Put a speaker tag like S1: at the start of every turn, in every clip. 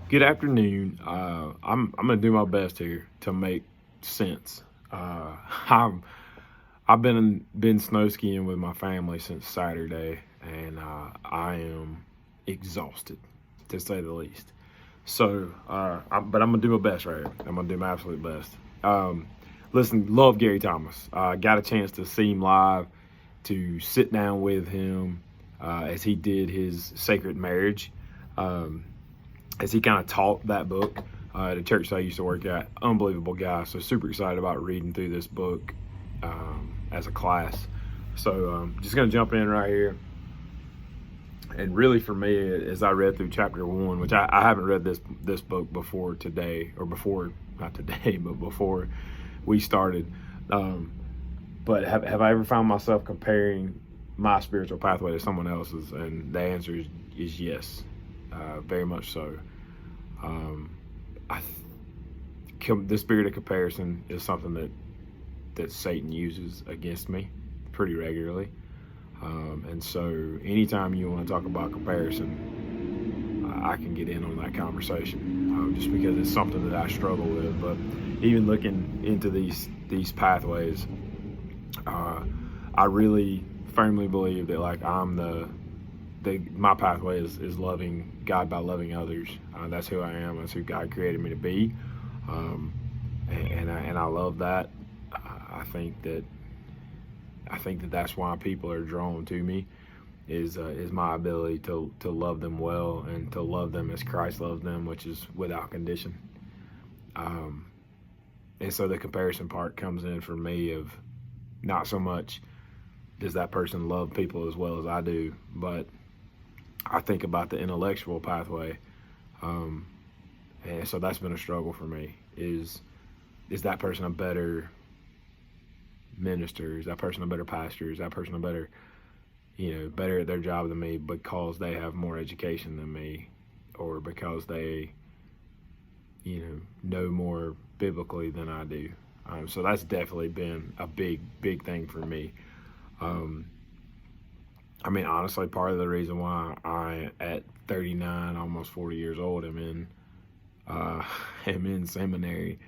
S1: Good afternoon. I'm gonna do my best here to make sense. I'm I've been snow skiing with my family since Saturday, and I am exhausted, to say the least. So, but I'm gonna do my best right here. I'm gonna do my absolute best. Um, Listen, love Gary Thomas. Got a chance to see him live, to sit down with him as he did his Sacred Marriage. Um, as he kind of taught that book at a church that I used to work at. Unbelievable guy. So super excited about reading through this book as a class. So just going to jump in right here. And really for me, as I read through chapter 1, which I haven't read this book before today, or before, not today, but before we started. But have I ever found myself comparing my spiritual pathway to someone else's? And the answer is yes, very much so. Um, the spirit of comparison is something that Satan uses against me pretty regularly. And so anytime you want to talk about comparison, I can get in on that conversation just because it's something that I struggle with. But even looking into these pathways, I really firmly believe that like my pathway is loving God by loving others. That's who I am. That's who God created me to be, and I love that. I think that that's why people are drawn to me is my ability to love them well and to love them as Christ loves them, which is without condition. And so the comparison part comes in for me of not so much does that person love people as well as I do, but I think about the intellectual pathway, and so that's been a struggle for me. Is that person a better minister? Is that person a better pastor? Is that person a better, better at their job than me because they have more education than me, or because they, know more biblically than I do? So that's definitely been a big thing for me. Honestly, part of the reason why I, at 39, almost 40 years old, am in seminary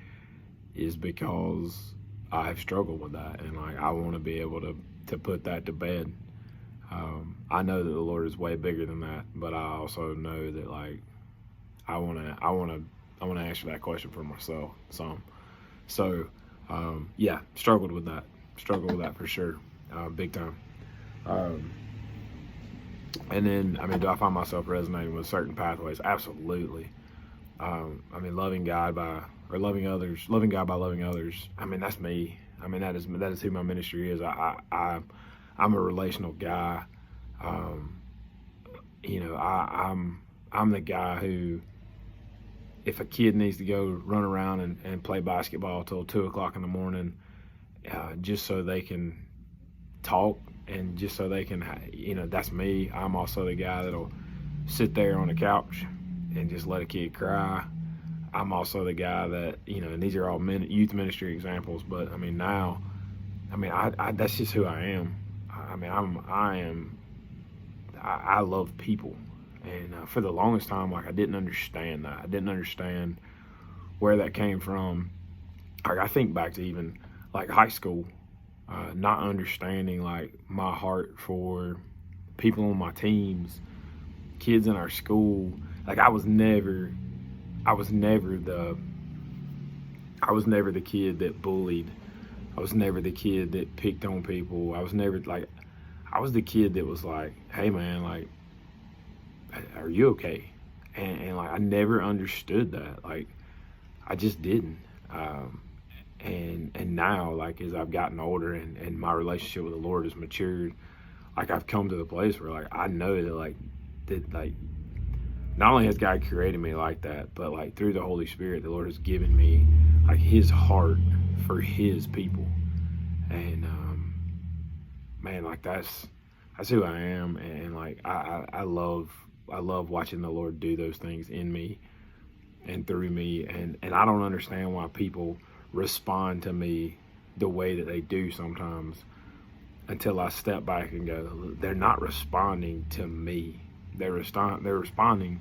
S1: is because I've struggled with that, and like I want to be able to put that to bed. I know that the Lord is way bigger than that, but I also know that like I want to answer that question for myself. So yeah, struggled with that for sure, big time. And then, do I find myself resonating with certain pathways? Absolutely. Loving God by loving others. That's me. That is who my ministry is. I'm a relational guy. I'm the guy who, if a kid needs to go run around and play basketball till 2 o'clock in the morning, just so they can talk and just so they can, that's me. I'm also the guy that'll sit there on the couch and just let a kid cry. I'm also the guy that, and these are all youth ministry examples, but that's just who I am. I love people. And for the longest time, like I didn't understand that. I didn't understand where that came from. Like I think back to even like high school, not understanding like my heart for people on my teams, kids in our school. Like I was never the kid that bullied. I was never the kid that picked on people. I was the kid that was like, hey man, like, are you okay? And like I never understood that. Like I just didn't. And now, like as I've gotten older and my relationship with the Lord has matured, like I've come to the place where like I know that not only has God created me like that, but like through the Holy Spirit, the Lord has given me like His heart for His people, and man, like that's who I am, and like I love watching the Lord do those things in me and through me, and I don't understand why people respond to me the way that they do sometimes until I step back and go, they're not responding to me. They're responding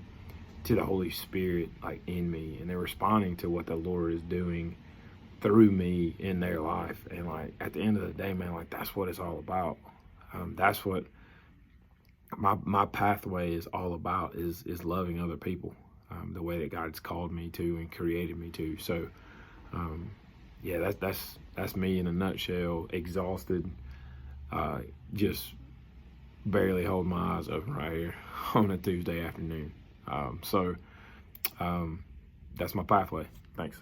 S1: to the Holy Spirit like in me, and they're responding to what the Lord is doing through me in their life. And like at the end of the day, man, like that's what it's all about. That's what my pathway is all about, is loving other people the way that God's called me to and created me to. So yeah, that's me in a nutshell. Exhausted, just barely hold my eyes open right here on a Tuesday afternoon. So that's my pathway. Thanks.